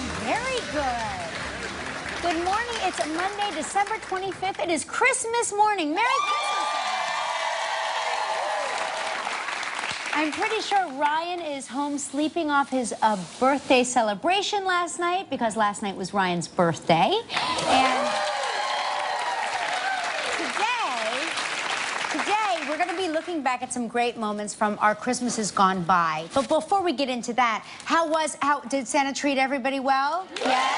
Very good. Good morning. It's Monday, December 25th. It is Christmas morning. Merry Christmas. I'm pretty sure Ryan is home sleeping off his birthday celebration last night because last night was Ryan's birthday. And today we're going to be looking back at some great moments from our Christmases gone by. But before we get into that, did Santa treat everybody well? Yeah?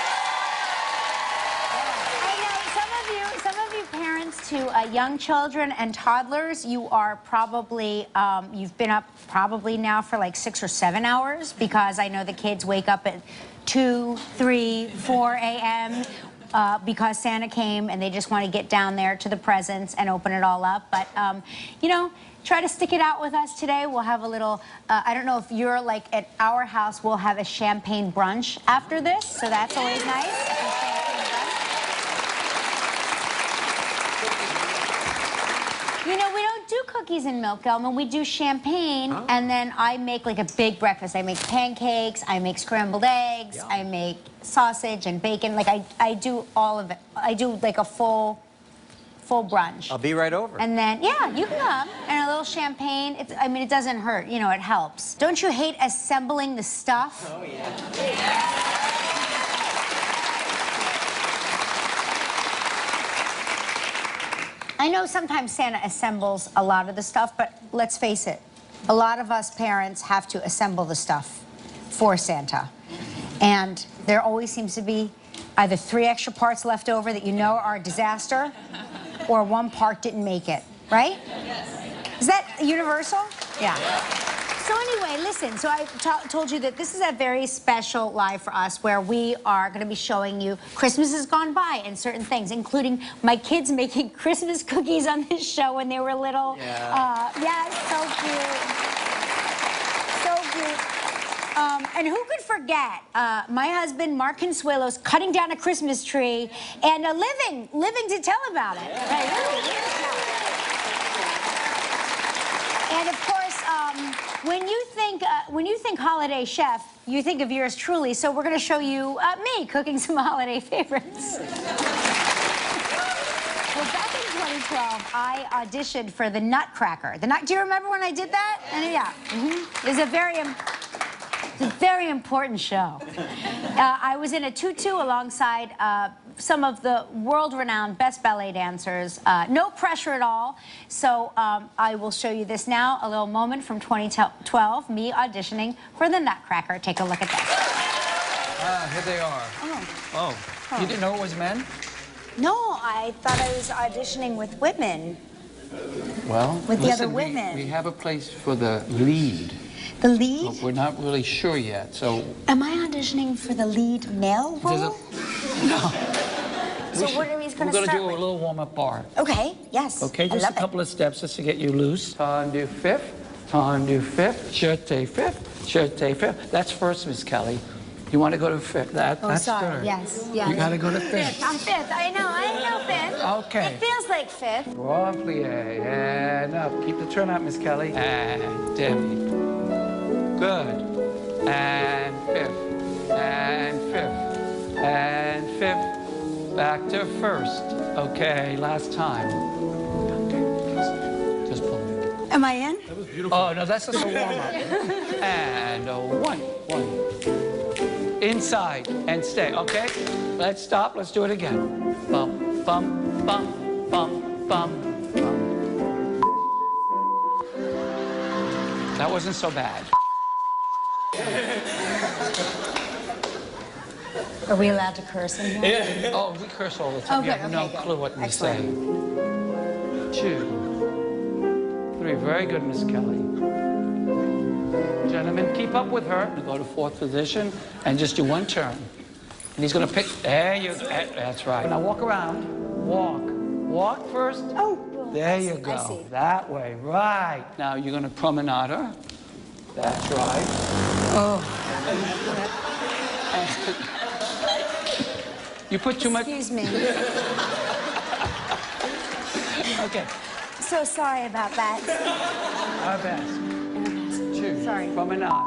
Parents to young children and toddlers, you are probably, you've been up probably now for like 6 or 7 hours because I know the kids wake up at 2, 3, 4 a.m. Because Santa came and they just want to get down there to the presents and open it all up. But, you know, try to stick it out with us today. We'll have a little, I don't know if you're like at our house, we'll have a champagne brunch after this, so that's always nice. You know, we don't do cookies and milk, Elman. We do champagne, and then I make like a big breakfast. I make pancakes, I make scrambled eggs, I make sausage and bacon. Like, I do all of it. I do like a full brunch. I'll be right over. And then, yeah, you can come. And a little champagne. I mean, it doesn't hurt. You know, it helps. Don't you hate assembling the stuff? Oh, yeah. I know sometimes Santa assembles a lot of the stuff, but let's face it, a lot of us parents have to assemble the stuff for Santa. And there always seems to be either 3 extra parts left over that you know are a disaster, or 1 part didn't make it, right? Yes. Is that universal? Yeah. So anyway, listen, so I told you that this is a very special live for us where we are going to be showing you Christmas has gone by and certain things, including my kids making Christmas cookies on this show when they were little. Yeah. Yeah, so cute. So cute. And who could forget my husband, Mark Consuelos, cutting down a Christmas tree and living to tell about it. Yeah. Right? And of course, when you think holiday chef, you think of yours truly. So we're going to show you me cooking some holiday favorites. Well, back in 2012, I auditioned for the Nutcracker. Do you remember when I did that? And yeah, it was a very important show. I was in a tutu alongside some of the world-renowned best ballet dancers. No pressure at all. So I will show you this now, a little moment from 2012, me auditioning for the Nutcracker. Take a look at that. Here they are. Oh. You didn't know it was men? No, I thought I was auditioning with women. Well, with the other women. We have a place for the lead. The lead? But we're not really sure yet, so... Am I auditioning for the lead male role? No. So what are we going to start with? We're going to do a little warm-up bar. Okay, yes. Okay, just a couple of steps just to get you loose. Tendu fifth, tendu fifth, jeté fifth, jeté fifth. That's first, Miss Kelly. You want to go to fifth? That's sorry. third. Yes. You got to go to fifth. I'm fifth. I know fifth. Okay. It feels like fifth. Grand plie, and up. Keep the turn up, Miss Kelly. And Debbie. Good. And fifth. And fifth. And fifth. Back to first. Okay, last time. Okay. Just pull it. Am I in? That was beautiful. Oh, no, that's just a warm-up. And a one. Inside and stay, okay? Let's stop. Let's do it again. Bum, bum, bum, bum, bum, bum. That wasn't so bad. Are we allowed to curse in here? Yeah. Oh, we curse all the time. Okay, You have no clue what we say. 2, 3. Very good, Miss Kelly. Gentlemen, keep up with her. Go to 4th position and just do 1 turn. And he's going to pick. There you go. That's right. Now walk around. Walk. Walk first. Oh. There you go. I see. That way. Right. Now you're going to promenade her. That's right. Oh. You put too much. Excuse me. Okay. So sorry about that. Our best. 2. Sorry. Promenade.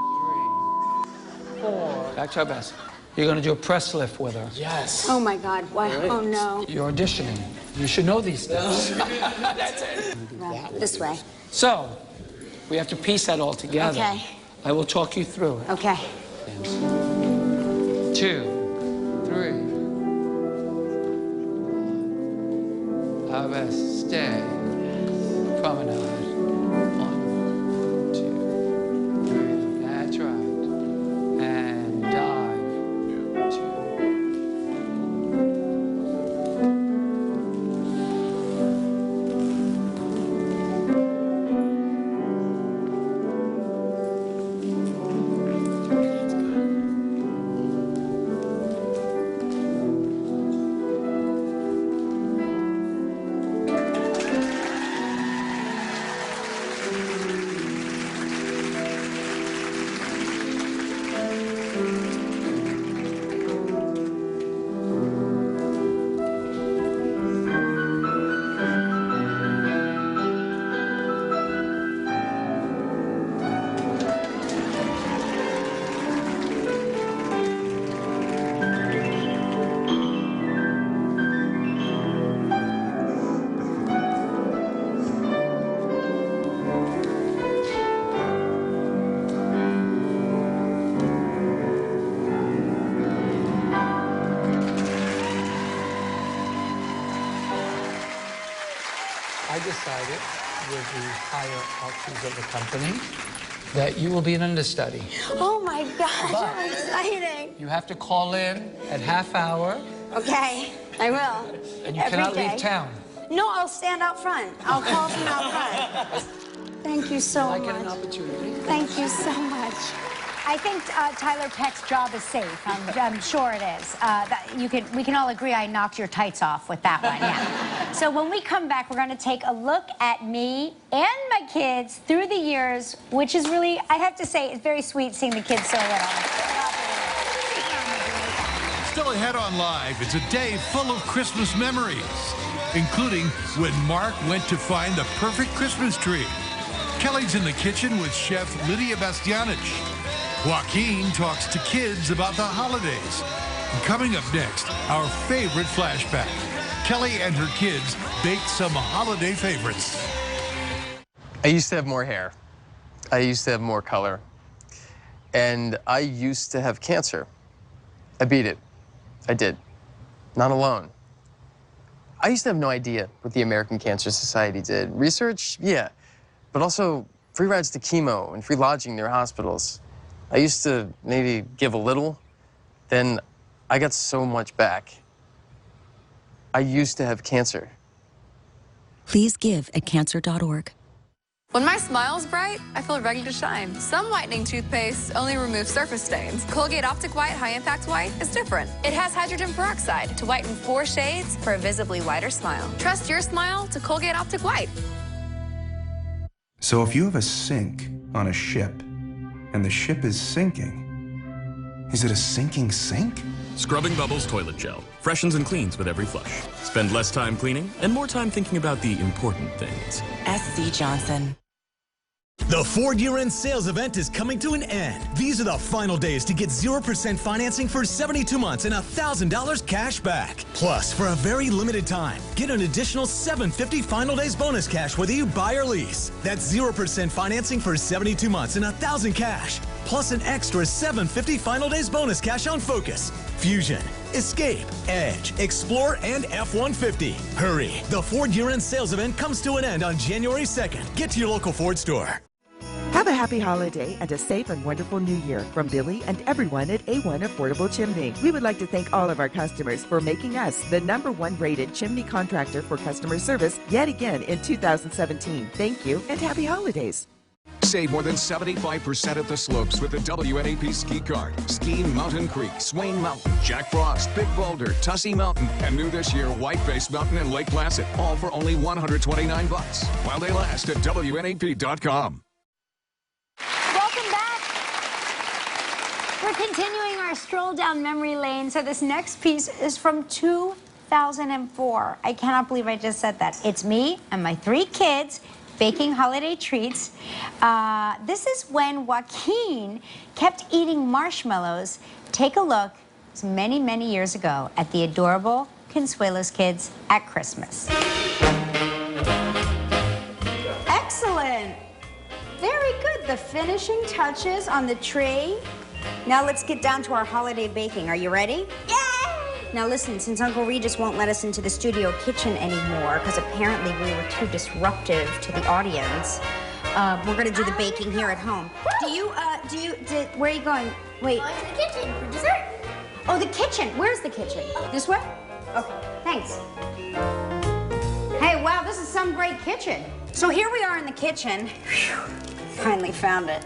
3, 4. Back to our best. You're going to do a press lift with her. Yes. Oh my God, why? Right. Oh no. You're auditioning. You should know these things. That's it. Right. This way. So, we have to piece that all together. Okay. I will talk you through it. Okay. 2, 3. Stay. Promenade. 1, 2, 3. That's right. And dive. 2. I decided, with the hierarchies of the company, that you will be an understudy. Oh my gosh, But- how exciting. You have to call in at half hour, Okay, I will. and you Every cannot day. leave town. No, I'll stand out front. I'll call from out front. Thank you so Like it an much. opportunity. Thank you so much. I think Tyler Peck's job is safe. I'm sure it is. We can all agree I knocked your tights off with that one, yeah. So when we come back, we're going to take a look at me and my kids through the years, which is really, I have to say, it's very sweet seeing the kids so little. Still ahead on Live, it's a day full of Christmas memories, including when Mark went to find the perfect Christmas tree. Kelly's in the kitchen with Chef Lydia Bastianich. Joaquin talks to kids about the holidays. And coming up next, our favorite flashback. Kelly and her kids baked some holiday favorites. I used to have more hair. I used to have more color. And I used to have cancer. I beat it. I did. Not alone. I used to have no idea what the American Cancer Society did. Research? Yeah. But also free rides to chemo and free lodging near hospitals. I used to maybe give a little, then I got so much back. I used to have cancer. Please give at cancer.org. When my smile's bright, I feel ready to shine. Some whitening toothpaste only removes surface stains. Colgate Optic White High Impact White is different. It has hydrogen peroxide to whiten 4 shades for a visibly whiter smile. Trust your smile to Colgate Optic White. So if you have a sink on a ship and the ship is sinking, is it a sinking sink? Scrubbing Bubbles Toilet Gel. Freshens and cleans with every flush. Spend less time cleaning and more time thinking about the important things. SC Johnson. The Ford year-end sales event is coming to an end. These are the final days to get 0% financing for 72 months and $1,000 cash back. Plus, for a very limited time, get an additional $750 final days bonus cash whether you buy or lease. That's 0% financing for 72 months and $1,000 cash. Plus an extra $750 final days bonus cash on Focus, Fusion, Escape, Edge, Explorer, and F-150. Hurry! The Ford year-end sales event comes to an end on January 2nd. Get to your local Ford store. Have a happy holiday and a safe and wonderful new year from Billy and everyone at A1 Affordable Chimney. We would like to thank all of our customers for making us the #1 rated chimney contractor for customer service yet again in 2017. Thank you and happy holidays. Save more than 75% at the slopes with the WNAP ski card. Skiing Mountain Creek, Swain Mountain, Jack Frost, Big Boulder, Tussey Mountain, and new this year, Whiteface Mountain and Lake Placid. All for only $129 while they last at WNAP.com. Welcome back. We're continuing our stroll down memory lane. So this next piece is from 2004. I cannot believe I just said that. It's me and my 3 kids baking holiday treats. This is when Joaquin kept eating marshmallows. Take a look, many, many years ago at the adorable Consuelos Kids at Christmas. Excellent. Very good. The finishing touches on the tree. Now let's get down to our holiday baking. Are you ready? Yay! Now listen, since Uncle Regis won't let us into the studio kitchen anymore, because apparently we were too disruptive to the audience, we're gonna do the baking here at home. Where are you going? Wait. Going to the kitchen for dessert. Oh, the kitchen. Where's the kitchen? This way? Okay, thanks. Hey, wow, this is some great kitchen. So here we are in the kitchen. Whew, finally found it.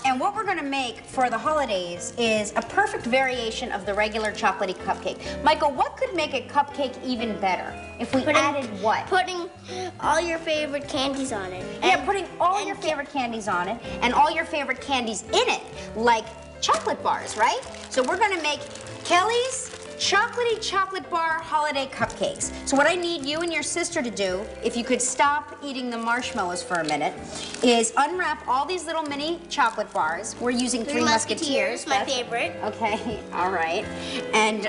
And what we're gonna make for the holidays is a perfect variation of the regular chocolatey cupcake. Michael, what could make a cupcake even better? If we added what? Putting all your favorite candies on it. Yeah, putting all your favorite candies on it and all your favorite candies in it, like chocolate bars, right? So we're gonna make Kelly's chocolatey chocolate bar holiday cupcakes. So what I need you and your sister to do, if you could stop eating the marshmallows for a minute, is unwrap all these little mini chocolate bars. We're using Three Musketeers. My favorite. Okay, all right. And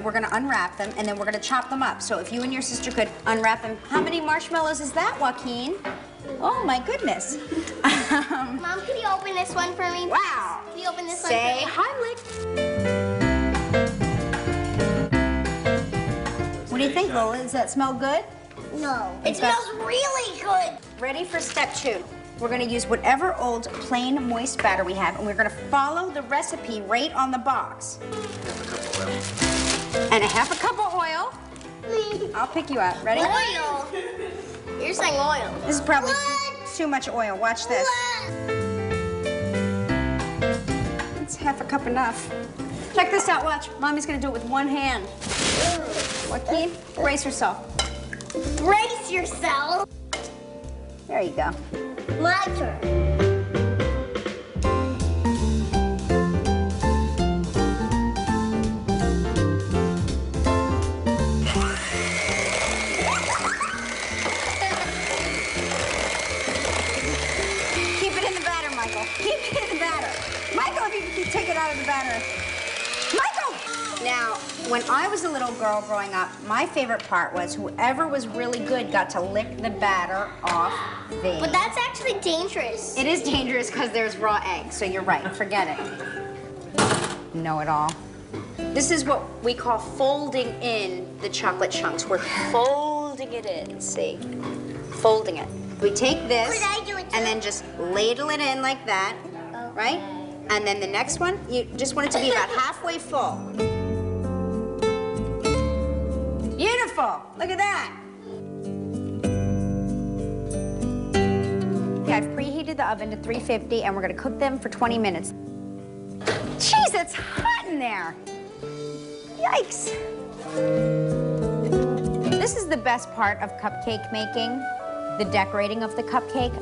we're gonna unwrap them and then we're gonna chop them up. So if you and your sister could unwrap them. How many marshmallows is that, Joaquin? Oh my goodness. Mom, can you open this one for me? Wow. Can you open this Say one for me? Heimlich. What do you think, Lola? Does that smell good? No. It smells really good. Ready for step 2. We're gonna use whatever old plain moist batter we have and we're gonna follow the recipe right on the box. And a half a cup of oil. I'll pick you out. Ready? Oil. You're saying oil. This is probably too much oil. Watch this. It's half a cup enough. Check this out, watch. Mommy's gonna do it with one hand. Joaquin, brace yourself. Brace yourself. There you go. My turn. Keep it in the batter, Michael. Keep it in the batter. Michael, if you can take it out of the batter. Michael! Now, when I was a little girl growing up, my favorite part was whoever was really good got to lick the batter off the... But that's actually dangerous. It is dangerous because there's raw eggs, so you're right. Forget it. Know-it-all. This is what we call folding in the chocolate chunks. We're folding it in, see? Folding it. We take this Could I do it too? and then just ladle it in like that, right? And then the next one, you just want it to be about halfway full. Beautiful, look at that. Okay, I've preheated the oven to 350 and we're gonna cook them for 20 minutes. Jeez, it's hot in there. Yikes. This is the best part of cupcake making, the decorating of the cupcake.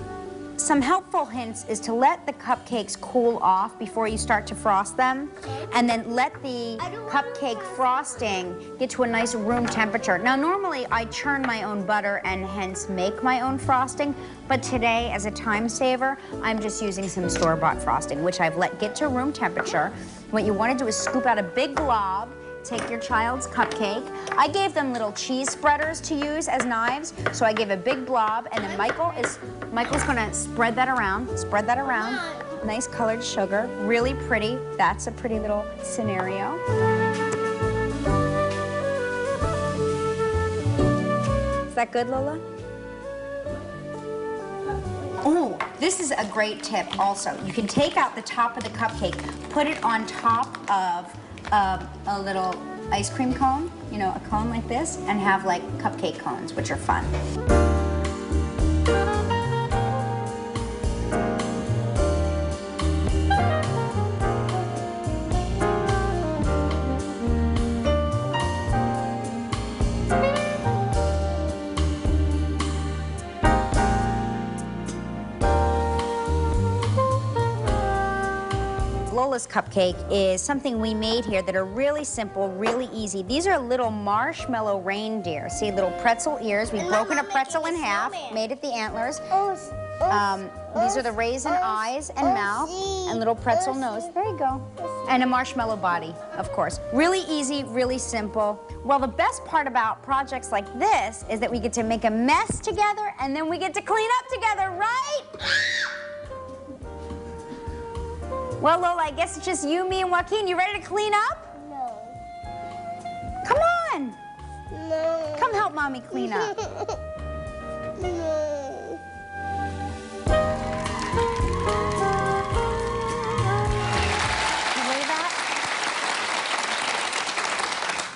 Some helpful hints is to let the cupcakes cool off before you start to frost them, and then let the cupcake frosting get to a nice room temperature. Now, normally I churn my own butter and hence make my own frosting, but today, as a time saver, I'm just using some store-bought frosting, which I've let get to room temperature. What you want to do is scoop out a big glob. Take your child's cupcake. I gave them little cheese spreaders to use as knives, so I gave a big blob, and then Michael's gonna spread that around. Nice colored sugar, really pretty. That's a pretty little scenario. Is that good, Lola? Oh, this is a great tip also. You can take out the top of the cupcake, put it on top of a little ice cream cone, you know, a cone like this, and have like cupcake cones, which are fun. Lola's cupcake is something we made here that are really simple, really easy. These are little marshmallow reindeer. See, little pretzel ears. We've broken a pretzel in half, made it the antlers. Oh, These are the raisin eyes and mouth and little pretzel nose. There you go. And a marshmallow body, of course. Really easy, really simple. Well, the best part about projects like this is that we get to make a mess together and then we get to clean up together, right? Well, Lola, I guess it's just you, me, and Joaquin. You ready to clean up? No. Come on. No. Come help Mommy clean up. No.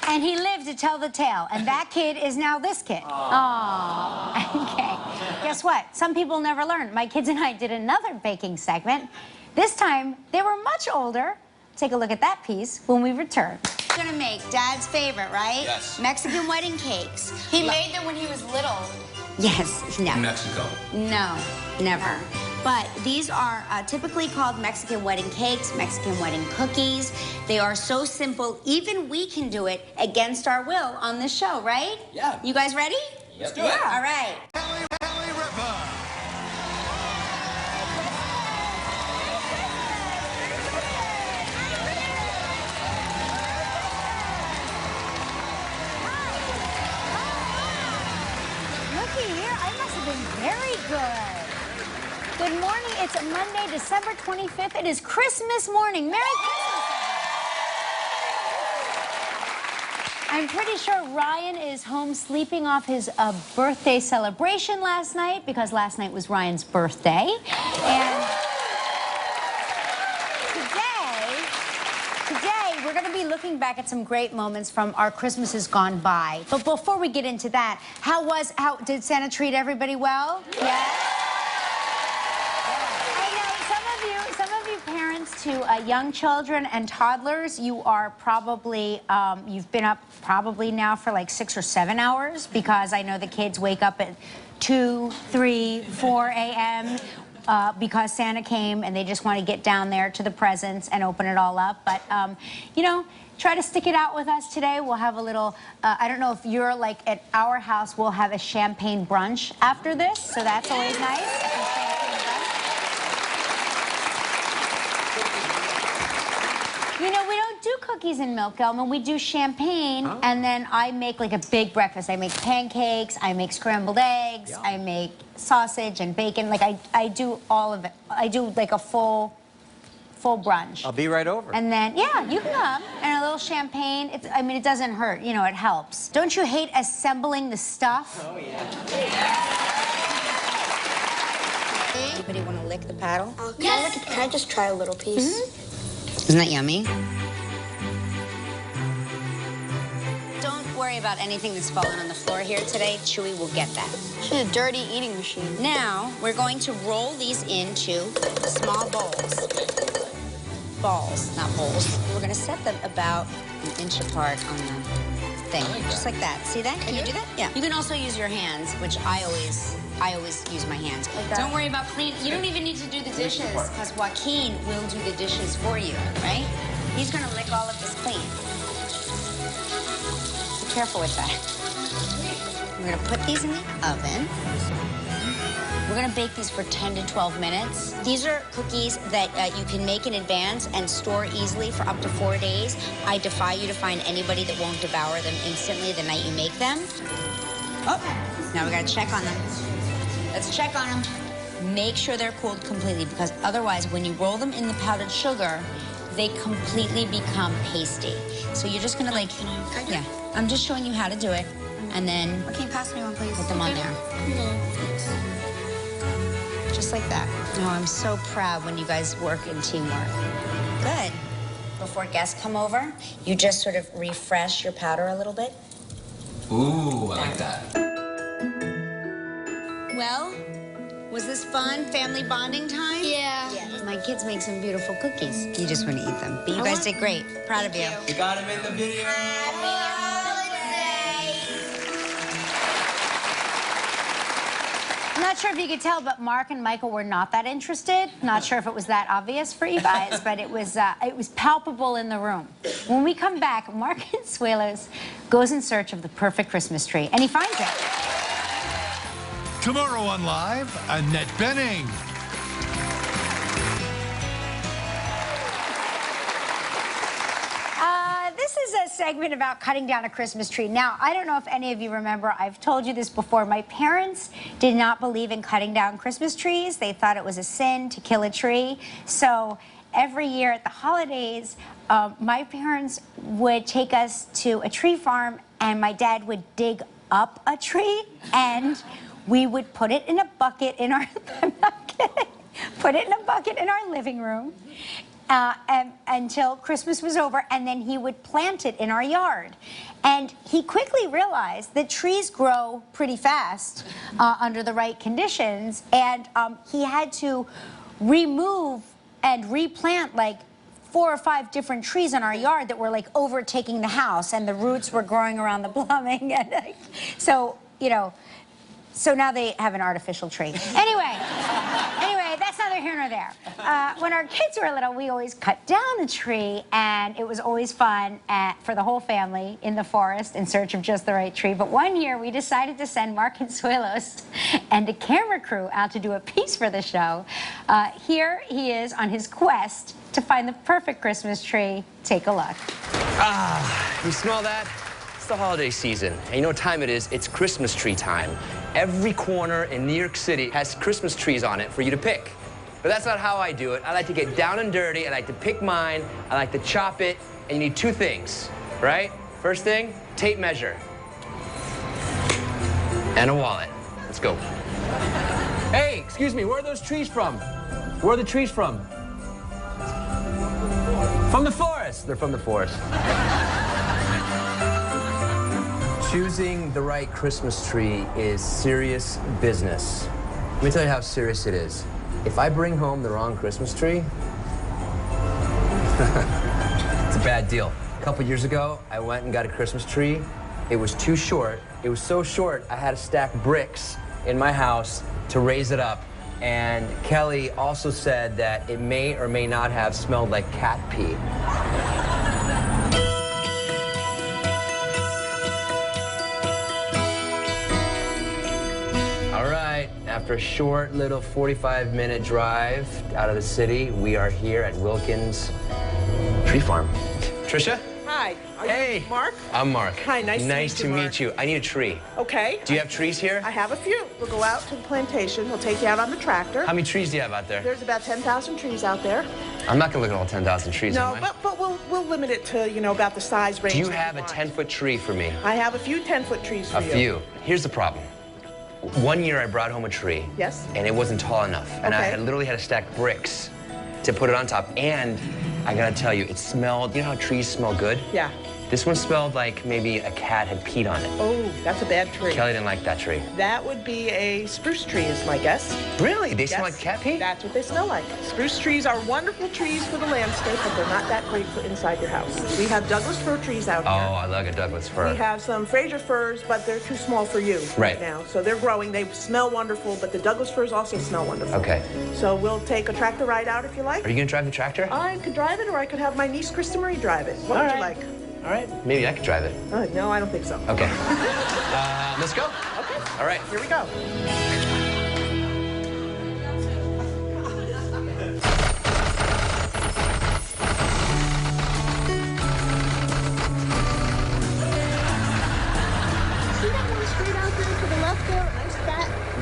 And he lived to tell the tale, and that kid is now this kid. Aww. Okay. Guess what? Some people never learn. My kids and I did another baking segment. This time, they were much older. Take a look at that piece when we return. We're gonna make Dad's favorite, right? Yes. Mexican wedding cakes. He made them when he was little. Yes, no. Mexico. No, never. But these are typically called Mexican wedding cakes, Mexican wedding cookies. They are so simple, even we can do it against our will on this show, right? Yeah. You guys ready? Let's do Yeah. it. All right. Looky here, I must have been very good. Good morning. It's Monday, December 25th. It is Christmas morning. Merry Christmas, everyone. I'm pretty sure Ryan is home sleeping off his birthday celebration last night because last night was Ryan's birthday. And today we're going to be looking back at some great moments from our Christmases gone by. But before we get into that, did Santa treat everybody well? Yeah? To young children and toddlers, you are probably, you've been up probably now for like 6 or 7 hours because I know the kids wake up at 2, 3, 4 a.m. Because Santa came and they just want to get down there to the presents and open it all up. But, you know, try to stick it out with us today. We'll have a little, I don't know if you're like at our house, we'll have a champagne brunch after this, so that's always nice. You know, we don't do cookies and milk, Elma. We do champagne, and then I make like a big breakfast. I make pancakes, I make scrambled eggs, I make sausage and bacon. Like, I do all of it. I do like a full brunch. I'll be right over. And then, yeah, you can come. And a little champagne. I mean, it doesn't hurt. You know, it helps. Don't you hate assembling the stuff? Oh, yeah. Anybody want to lick the paddle? Can I just try a little piece? Isn't that yummy? Don't worry about anything that's fallen on the floor here today. Chewy will get that. She's a dirty eating machine. Now, we're going to roll these into small bowls. Balls, not bowls. We're going to set them about an inch apart on the thing. Just like that. See that? Can you do that? Yeah. You can also use your hands, which I always use my hands. Like don't worry about cleaning. You don't even need to do the dishes because Joaquin will do the dishes for you, right? He's going to lick all of this clean. Be careful with that. We're going to put these in the oven. We're going to bake these for 10 to 12 minutes. These are cookies that you can make in advance and store easily for up to 4 days. I defy you to find anybody that won't devour them instantly the night you make them. Oh, now we got to check on them. Let's check on them. Make sure they're cooled completely because otherwise when you roll them in the powdered sugar, they completely become pasty. So you're just gonna like, yeah, I'm just showing you how to do it. And then, Okay, pass me one, please. Put them on there. Just like that. Oh, I'm so proud when you guys work in teamwork. Good. Before guests come over, you just sort of refresh your powder a little bit. Ooh, I like that. Well, was this fun? Family bonding time? Yeah. My kids make some beautiful cookies. You just want to eat them. But you guys did great. Proud of you. You got him in the video. I'm not sure if you could tell, but Mark and Michael were not that interested. Not sure if it was that obvious for you guys, but it was palpable in the room. When we come back, Mark Consuelos goes in search of the perfect Christmas tree, and he finds it. Tomorrow on Live, Annette Benning. This is a segment about cutting down a Christmas tree. Now, I don't know if any of you remember, I've told you this before. My parents did not believe in cutting down Christmas trees. They thought it was a sin to kill a tree. So every year at the holidays, my parents would take us to a tree farm, and my dad would dig up a tree, and we would put it in a bucket in our put it in a bucket in our living room. Until Christmas was over, and then he would plant it in our yard. And he quickly realized that trees grow pretty fast under the right conditions, and he had to remove and replant like 4 or 5 different trees in our yard that were like overtaking the house, and the roots were growing around the plumbing. And so, you know, so now they have an artificial tree. Anyway, that's neither here nor there. When our kids were little, we always cut down a tree, and it was always fun for the whole family in the forest in search of just the right tree. But one year, we decided to send Mark Consuelos and a camera crew out to do a piece for the show. Here he is on his quest to find the perfect Christmas tree. Take a look. Ah, you smell that? It's the holiday season, and you know what time it is? It's Christmas tree time. Every corner in New York City has Christmas trees on it for you to pick. But that's not how I do it. I like to get down and dirty. I like to pick mine. I like to chop it. And you need 2 things, right? First thing, tape measure. And a wallet. Let's go. Hey, excuse me, where are those trees from? Where are the trees from? From the forest. They're from the forest. Choosing the right Christmas tree is serious business. Let me tell you how serious it is. If I bring home the wrong Christmas tree, it's a bad deal. A couple years ago, I went and got a Christmas tree. It was too short. It was so short, I had to stack bricks in my house to raise it up. And Kelly also said that it may or may not have smelled like cat pee. After a short little 45-minute drive out of the city, we are here at Wilkins Tree Farm. Trisha? Hi. Hey. You Mark? I'm Mark. Hi, nice to meet you. I need a tree. Okay. Do you have trees here? I have a few. We'll go out to the plantation. We'll take you out on the tractor. How many trees do you have out there? There's about 10,000 trees out there. I'm not gonna look at all 10,000 trees, No, am I? but we'll limit it to, you know, about the size range. Do you have a 10-foot tree for me? I have a few 10-foot trees for you. A few. Here's the problem. One year I brought home a tree. Yes. And it wasn't tall enough. And I literally had to stack bricks to put it on top. And I gotta tell you, it smelled, you know how trees smell good? Yeah. This one smelled like maybe a cat had peed on it. Oh, that's a bad tree. Kelly didn't like that tree. That would be a spruce tree is my guess. Really? They smell like cat pee? That's what they smell like. Spruce trees are wonderful trees for the landscape, but they're not that great for inside your house. We have Douglas fir trees out here. Oh, I love a Douglas fir. We have some Fraser firs, but they're too small for you right now. So they're growing. They smell wonderful, but the Douglas firs also smell wonderful. Okay. So we'll take a tractor ride out if you like. Are you gonna drive the tractor? I could drive it, or I could have my niece Krista Marie drive it. What would you like? All right. Maybe I could drive it. No, I don't think so. Okay. Let's go. Okay. All right. Here we go.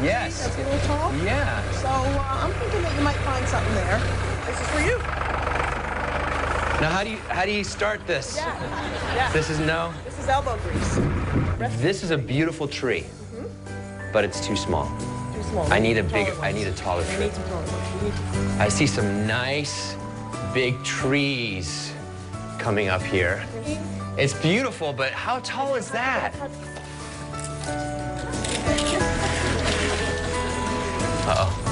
Yes. That's a little tall? Yeah. So I'm thinking that you might find something there. This is for you. Now, how do you start this? Yeah. This is This is elbow grease. This is a beautiful tree, but it's too small. Too small. I need a taller tree. You need some taller ones. I see some nice big trees coming up here. It's beautiful, but how tall is that? Uh-oh.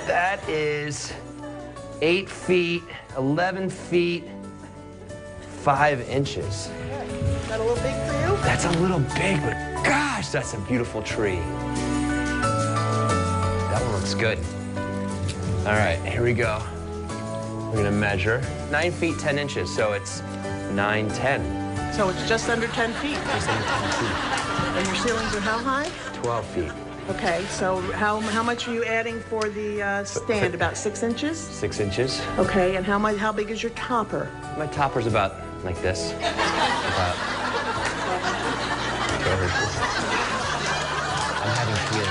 That is 8 feet, 11 feet, 5 inches. Is that a little big for you? That's a little big, but gosh, that's a beautiful tree. That one looks good. All right, here we go. We're gonna measure 9 feet, 10 inches, so it's 9'10". So it's just under 10 feet. Just under 10 feet. And your ceilings are how high? 12 feet. Okay, so how much are you adding for the stand? About 6 inches? 6 inches. Okay, and how big is your topper? My topper's about like this. About. I'm having feelings.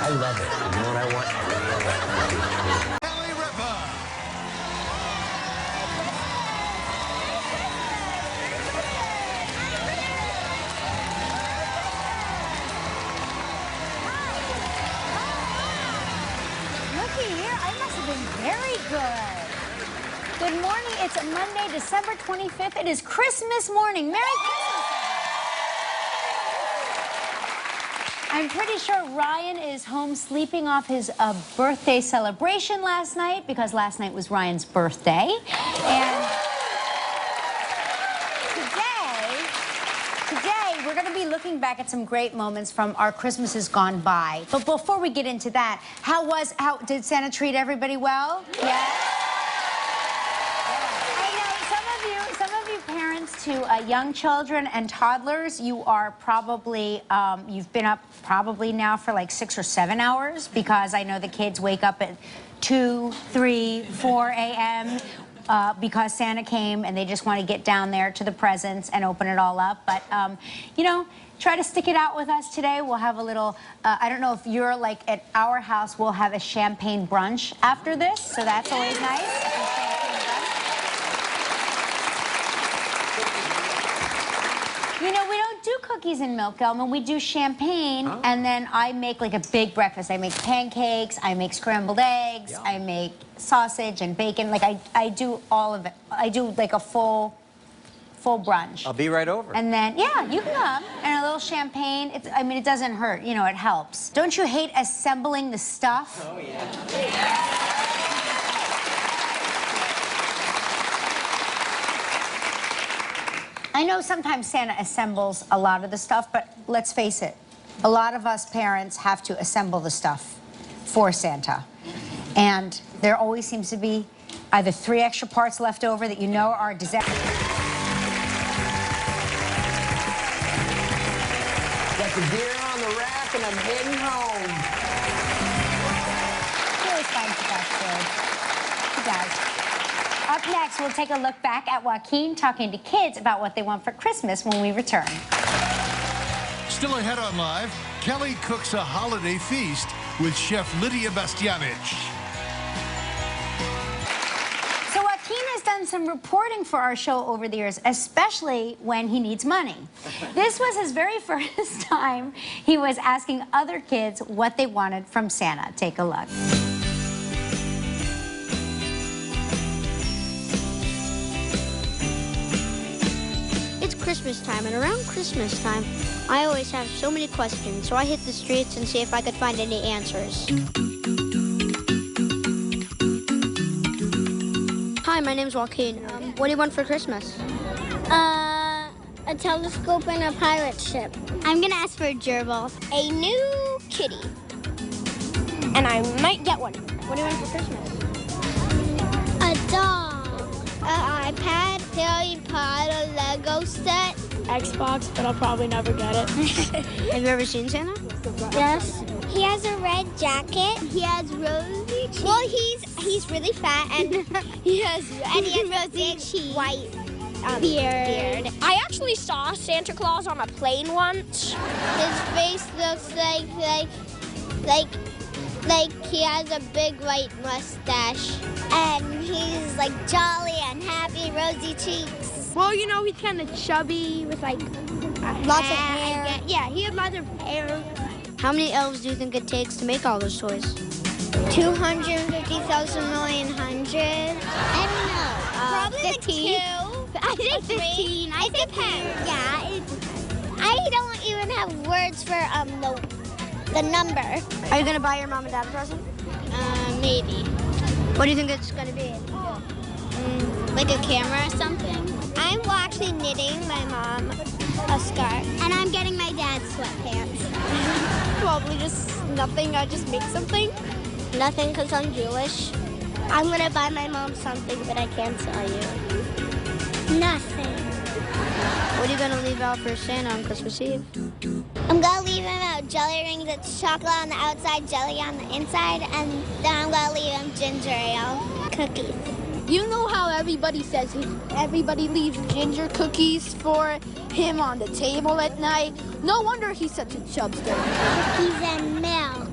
I love it. You know what I want? I really want it. Looky here, I must have been very good. Good morning. It's Monday, December 25th. It is Christmas morning. Merry Christmas, everyone. I'm pretty sure Ryan is home sleeping off his birthday celebration last night because last night was Ryan's birthday. And today we're going to be looking back at some great moments from our Christmases gone by. But before we get into that, how did Santa treat everybody well? Yeah? To young children and toddlers, you are probably, you've been up probably now for like 6 or 7 hours because I know the kids wake up at 2, 3, 4 a.m. Because Santa came and they just want to get down there to the presents and open it all up. But, you know, try to stick it out with us today. We'll have a little, I don't know if you're like at our house, we'll have a champagne brunch after this, so that's always nice. You know, we don't do cookies and milk, Elman. We do champagne, and then I make like a big breakfast. I make pancakes, I make scrambled eggs, I make sausage and bacon. Like, I do all of it. I do like a full brunch. I'll be right over. And then, yeah, you can come. And a little champagne. I mean, it doesn't hurt. You know, it helps. Don't you hate assembling the stuff? Oh, yeah. I know sometimes Santa assembles a lot of the stuff, but let's face it, a lot of us parents have to assemble the stuff for Santa. And there always seems to be either 3 extra parts left over that you know are a disaster. Got the gear on the rack and I'm heading home. He always finds the best food. He does. Up next, we'll take a look back at Joaquin talking to kids about what they want for Christmas when we return. Still ahead on Live, Kelly cooks a holiday feast with Chef Lydia Bastianich. So Joaquin has done some reporting for our show over the years, especially when he needs money. This was his very first time he was asking other kids what they wanted from Santa. Take a look. Christmas time, and around Christmas time, I always have so many questions, so I hit the streets and see if I could find any answers. Hi, my name's Joaquin. What do you want for Christmas? A telescope and a pirate ship. I'm gonna ask for a gerbil. A new kitty. And I might get one. What do you want for Christmas? A dog. An iPad, iPod, a Lego set. Xbox, but I'll probably never get it. Have you ever seen Santa? Yes. He has a red jacket. He has rosy cheeks. Well, he's really fat and he has rosy cheeks. White beard. I actually saw Santa Claus on a plane once. His face looks like he has a big white mustache. And he's like jolly and happy, rosy cheeks. Well, you know, he's kind of chubby with like lots of hair. Yeah, he has lots of hair. How many elves do you think it takes to make all those toys? 250,000 million hundred. I don't know. Probably 15. like 2. I think 15. I think depends. Yeah. I don't even have words for the number. Are you gonna buy your mom and dad a present? Maybe. What do you think it's gonna be? Like a camera or something. I'm actually knitting my mom a scarf. And I'm getting my dad sweatpants. Probably just nothing. I just make something. Nothing, because I'm Jewish. I'm gonna buy my mom something, but I can't tell you. Nothing. What are you gonna leave out for Santa on Christmas Eve? I'm gonna leave him out jelly rings. It's chocolate on the outside, jelly on the inside, and then I'm gonna leave him ginger ale cookies. You know how everybody says everybody leaves ginger cookies for him on the table at night? No wonder he's such a chubster. Cookies and milk.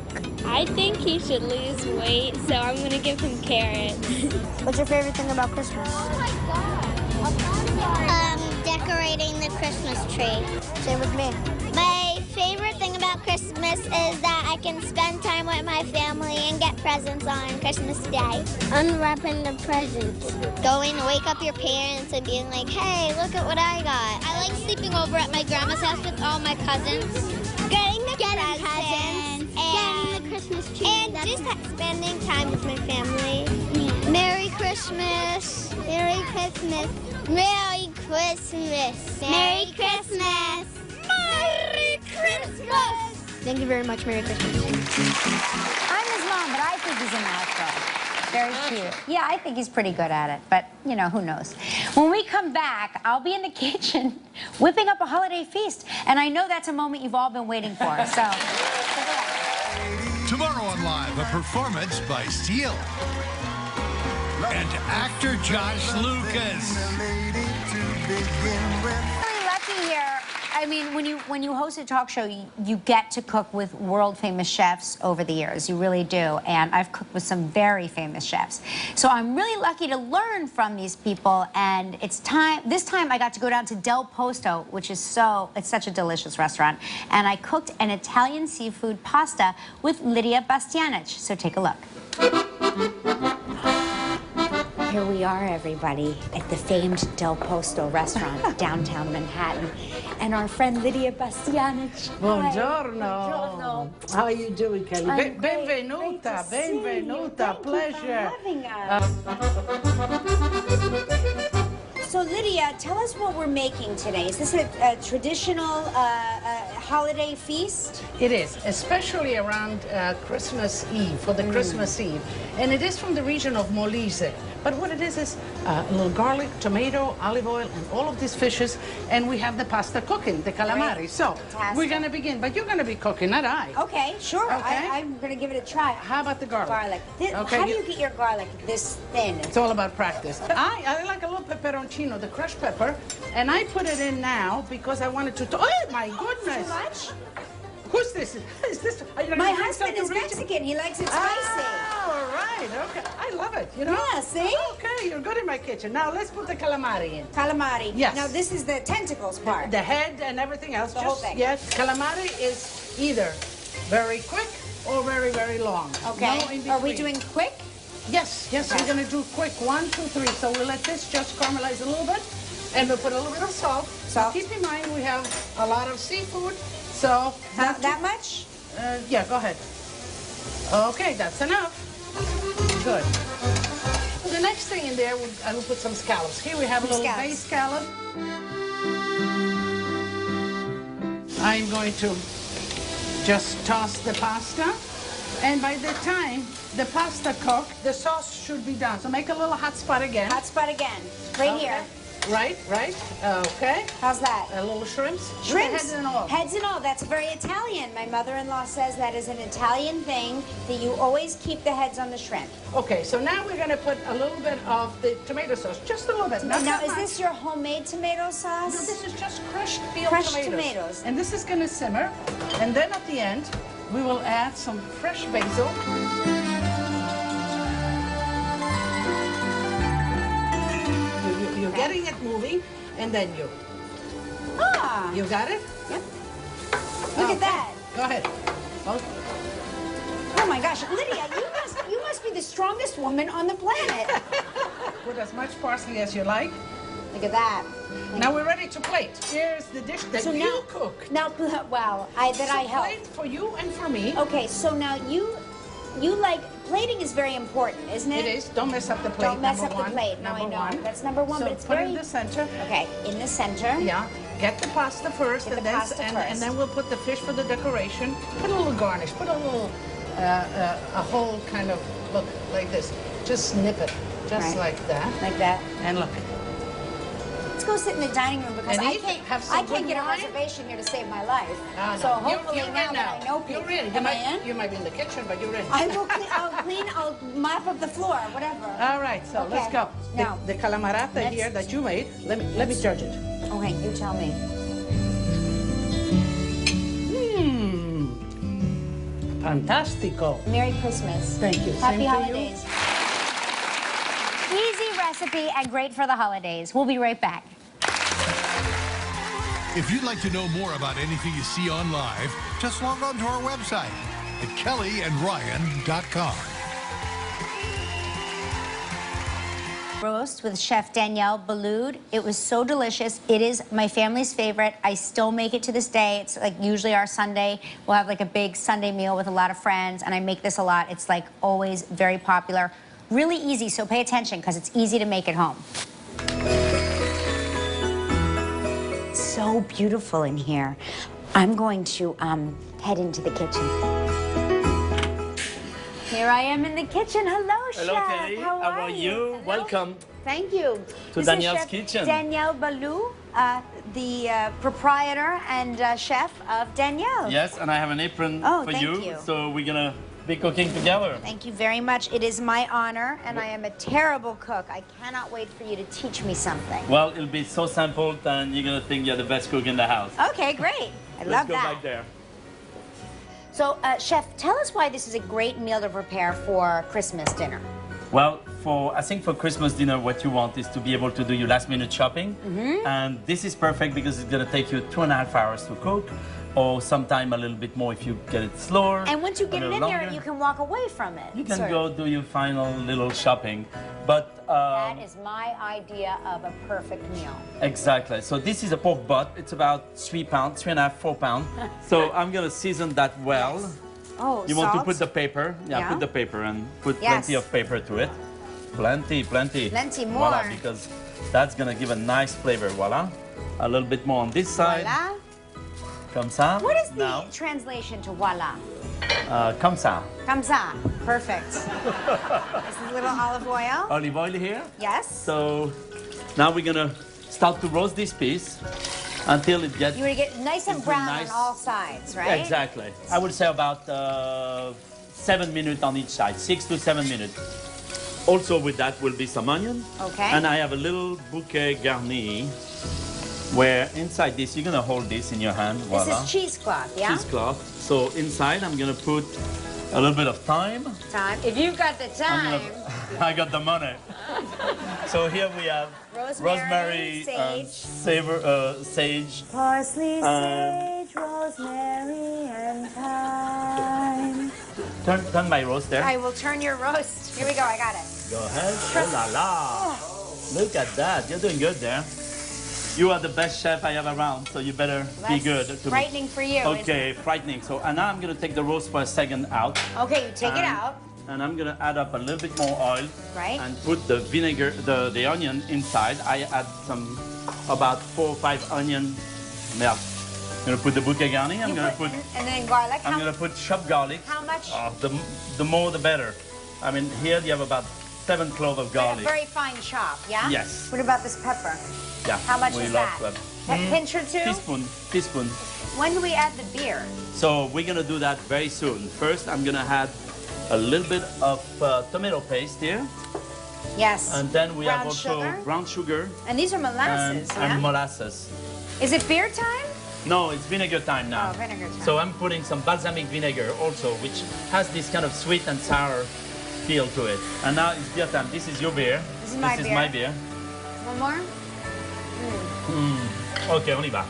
I think he should lose weight, so I'm gonna give him carrots. What's your favorite thing about Christmas? Decorating the Christmas tree. Same with me. My favorite thing about Christmas is that I can spend time with my family and get presents on Christmas Day. Unwrapping the presents. Going to wake up your parents and being like, hey, look at what I got. I like sleeping over at my grandma's house with all my cousins. Getting the presents. Getting the Christmas tree. And just spending time with my family. Yeah. Merry Christmas. Merry Christmas. Merry Christmas. Merry Christmas. Merry Christmas. Thank you very much. Merry Christmas. I'm his mom, but I think he's a natural. Very cute. Yeah, I think he's pretty good at it, but, you know, who knows. When we come back, I'll be in the kitchen whipping up a holiday feast, and I know that's a moment you've all been waiting for, so. Tomorrow on Live, a performance by Seal and actor Josh Lucas. Really lucky here. I mean, when you host a talk show, you get to cook with world famous chefs over the years. You really do. And I've cooked with some very famous chefs. So I'm really lucky to learn from these people. And it's time. This time I got to go down to Del Posto, which is it's such a delicious restaurant. And I cooked an Italian seafood pasta with Lydia Bastianich. So take a look. Here we are, everybody, at the famed Del Posto restaurant, downtown Manhattan. And our friend Lydia Bastianich. Buongiorno. Buongiorno. How are you doing, Kelly? I'm great. Benvenuta, benvenuta, pleasure. So, Lydia, tell us what we're making today. Is this a traditional holiday feast? It is, especially around Christmas Eve, for the Christmas Eve. And it is from the region of Molise. But what it is a little garlic, tomato, olive oil, and all of these fishes. And we have the pasta cooking, the calamari. Great. So Fantastic. we're going to begin, but you're going to be cooking, not I. Okay, sure. Okay. I'm going to give it a try. How about the garlic? Garlic. Okay. How do you get your garlic this thin? It's all about practice. I like a little pepperoncino, the crushed pepper, and I put it in now because I wanted to. Oh my goodness! Too much? Who's this? Is this? My husband is Mexican. He likes it spicy. All right. Okay. I love it. You know. Yeah. See? Okay. You're good in my kitchen. Now let's put the calamari in. Calamari. Yes. Now this is the tentacles part. The head and everything else. The whole thing. Yes. Calamari is either very quick or very, very long. Okay. No in Are we between. doing quick? Yes, yes, Okay. we're going to do quick 1, 2, 3. So we'll let this just caramelize a little bit, and we'll put a little bit of salt. So keep in mind we have a lot of seafood, so that much? Yeah, go ahead. Okay, that's enough. Good. The next thing in there, I will put some scallops. Here we have a little bay scallop. I'm going to just toss the pasta. And by the time the pasta cooks, the sauce should be done. So make a little hot spot again. Hot spot again. Right here. Right, right. Okay. How's that? A little shrimps. Shrimps. Heads and all. Heads and all. That's very Italian. My mother-in-law says that is an Italian thing, that you always keep the heads on the shrimp. Okay, so now we're going to put a little bit of the tomato sauce. Just a little bit. Not Now, that is much. this your homemade tomato sauce? No, this is just crushed peeled Crushed tomatoes. tomatoes. And this is going to simmer. And then at the end, we will add some fresh basil. You're getting it moving, and then you. Ah. You got it? Yep. Look at that. Go ahead. Okay. Oh my gosh, Lydia, you must be the strongest woman on the planet. Put as much parsley as you like. Look at that. Now we're ready to plate. Here's the dish that So you now- cook. Now, wow, I help. Plate for you and for me. Okay, so now you like, plating is very important, isn't it? It is. Don't mess up the plate. Don't mess number up the one. plate. No, I Number know. one. That's number one, So but it's put very... in the center. Okay, in the center. Yeah. Get the pasta first, Get and the then pasta and first. then we'll put the fish for the decoration. Put a little garnish. Put a little a whole kind of look like this. Just snip it, just Right. like that. Like that. And look. let's go sit in the dining room because And I eat, can't, have some I can't good get a wine? reservation here to save my life. Ah, So no. hopefully You're now in that I know people, You're in. am I in? You might be in the kitchen, but you're in. I will clean, I'll mop up the floor, whatever. All right, so let's Okay. go. Now, the calamarata here that you made, let me judge it. Okay, you tell me. Fantastico. Merry Christmas. Thank you. Happy Same to you. holidays. Easy recipe and great for the holidays. We'll be right back. If you'd like to know more about anything you see on live, just log on to our website at kellyandryan.com. Roast with Chef Danielle Ballou. It was so delicious. It is my family's favorite. I still make it to this day. It's like usually our Sunday. We'll have like a big Sunday meal with a lot of friends, and I make this a lot. It's like always very popular. Really easy, so pay attention because it's easy to make at home. So beautiful in here. I'm going to head into the kitchen. Here I am in the kitchen. Hello, Hello, Chef. Kelly. How are you? Hello. Welcome Thank you. to This Danielle's is Chef kitchen. Danielle Ballou, the proprietor and chef of Danielle. Yes, and I have an apron Oh, for thank you, you. so we're gonna be cooking together. Thank you very much. It is my honor, and I am a terrible cook. I cannot wait for you to teach me something. Well, it'll be so simple, and you're gonna think you're the best cook in the house. Okay, great. I Let's love go that. back there. So, Chef, tell us why this is a great meal to prepare for Christmas dinner. Well, I think for Christmas dinner, what you want is to be able to do your last-minute shopping, and this is perfect because it's gonna take you 2.5 hours to cook, or sometime a little bit more if you get it slower. And once you get a it little in there, longer. you can walk away from it. You can sort go of. do your final little shopping, but That is my idea of a perfect meal. exactly. So this is a pork butt. It's about 3 pounds, 3.5, 4 pounds. So I'm gonna season that well. Yes. Oh, You want to salt? put the paper? Yeah, put the paper and put Yes. plenty of paper to it. Plenty. Plenty more. Voila, because that's gonna give a nice flavor. Voila. A little bit more on this side. Voila. Comme ça. What is the Now, translation to voila? comme ça. Comme ça. Perfect. This is a little olive oil. Olive oil here. Yes. So now we're gonna start to roast this piece until it gets You want to get nice and into brown nice- on all sides, right? Exactly. I would say about 7 minutes on each side, 6 to 7 minutes. Also with that will be some onion. Okay. And I have a little bouquet garni where inside this, you're gonna hold this in your hand. This Voila. is cheesecloth, yeah? Cheesecloth. So inside I'm gonna put a little bit of thyme. Time. If you've got the time. I got the money. So here we have Rosemary, and sage. Parsley, Um, sage, rosemary, and thyme. Turn my roast there. I will turn your roast. Here we go, I got it. Go ahead. Oh la la. Look at that. You're doing good there. You are the best chef I have around, so you better be That's good. To me. frightening for you, isn't Okay, frightening. So and now I'm gonna take the roast for a second out. Okay, you take it And- out. And I'm gonna add up a little bit more oil. Right. And put the vinegar, the onion inside. I add about 4 or 5 onion. Yeah. I'm gonna put the bouquet garni. I'm gonna put. And then garlic. I'm gonna put chopped garlic. How much? The more the better. I mean, here you have about 7 cloves of A garlic. very fine chop, yeah? Yes. What about this pepper? Yeah. How much we is love that? that. A pinch or two? Teaspoon. When do we add the beer? So we're gonna do that very soon. First, I'm gonna add a little bit of tomato paste here. Yes. And then we have Brown also sugar? brown sugar. And these are molasses, yeah? And molasses. Is it beer time? No, it's vinegar time now. Oh, vinegar time. So I'm putting some balsamic vinegar also, which has this kind of sweet and sour feel to it. And now it's beer time. This is your beer. This is my beer. my beer. One more? Okay, on y va.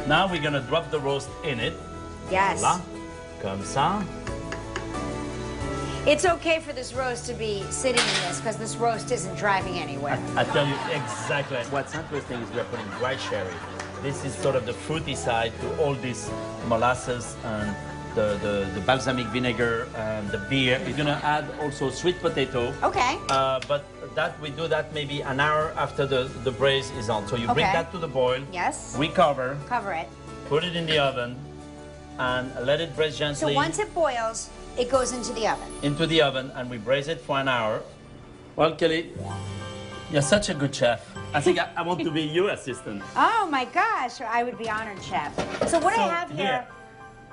Now we're gonna drop the roast in it. Yes. Voilà. Comme ça. It's okay for this roast to be sitting in this because this roast isn't driving anywhere. I tell you exactly. What's interesting is we're putting dry sherry. This is sort of the fruity side to all this molasses and the balsamic vinegar and the beer. We're gonna add also sweet potato. Okay. But we do that maybe an hour after the braise is on. So you bring Okay. that to the boil. Yes. We cover, Cover it. put it in the oven, and let it braise So gently once it boils, it goes into the oven. into the oven, and we braise it for an hour. Well, Kelly, You're such a good chef. I think I want to be your assistant. Oh my gosh, I would be honored, chef. So what I have here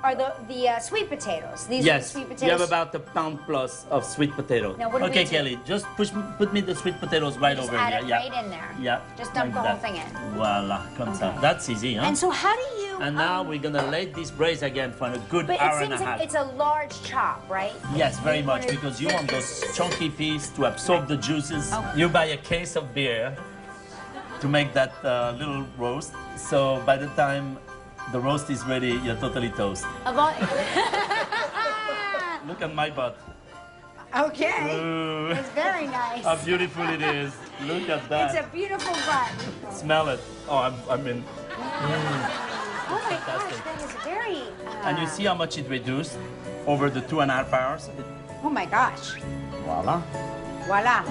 are the sweet potatoes. These are the sweet potatoes. You have about a pound plus of sweet potato. Now, what do we do? Kelly, just put me the sweet potatoes right over add here. it right in there. Yeah. Just dump like the whole that. thing in. Voila, comme ça. That's easy, huh? And so how do you... And now we're gonna let this braise again for a good hour and a half. It's a large chop, right? Yes, very much, because you want those chunky pieces to absorb the juices. You buy a case of beer to make that little roast. So by the time the roast is ready, you're totally toast. Look at my butt. Okay. Ooh. It's very nice. How beautiful it is. Look at that. It's a beautiful butt. Smell it. Oh, I'm in. Oh my gosh, that is very... And you see how much it reduced over the 2.5 hours? Oh my gosh. Voila. Voila.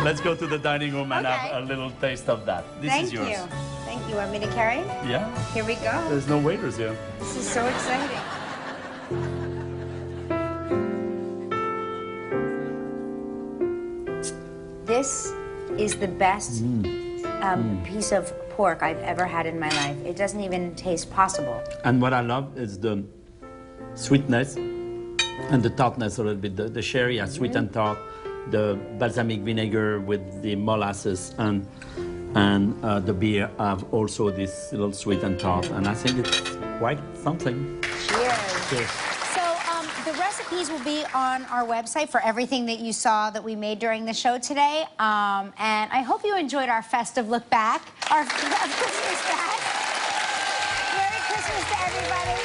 Let's go to the dining room and have a little taste of that. This is yours. Thank you. Thank you. Want me to carry? Yeah. Here we go. There's no waiters here. This is so exciting. This is the best piece of pork I've ever had in my life. It doesn't even taste possible. And what I love is the sweetness and the tartness a little bit. The sherry is sweet and tart. The balsamic vinegar with the molasses and the beer have also this little sweet and tart. And I think it's quite something. Cheers. Cheers. So the recipes will be on our website for everything that you saw that we made during the show today. And I hope you enjoyed our festive look back, our Christmas back. Merry Christmas to everybody.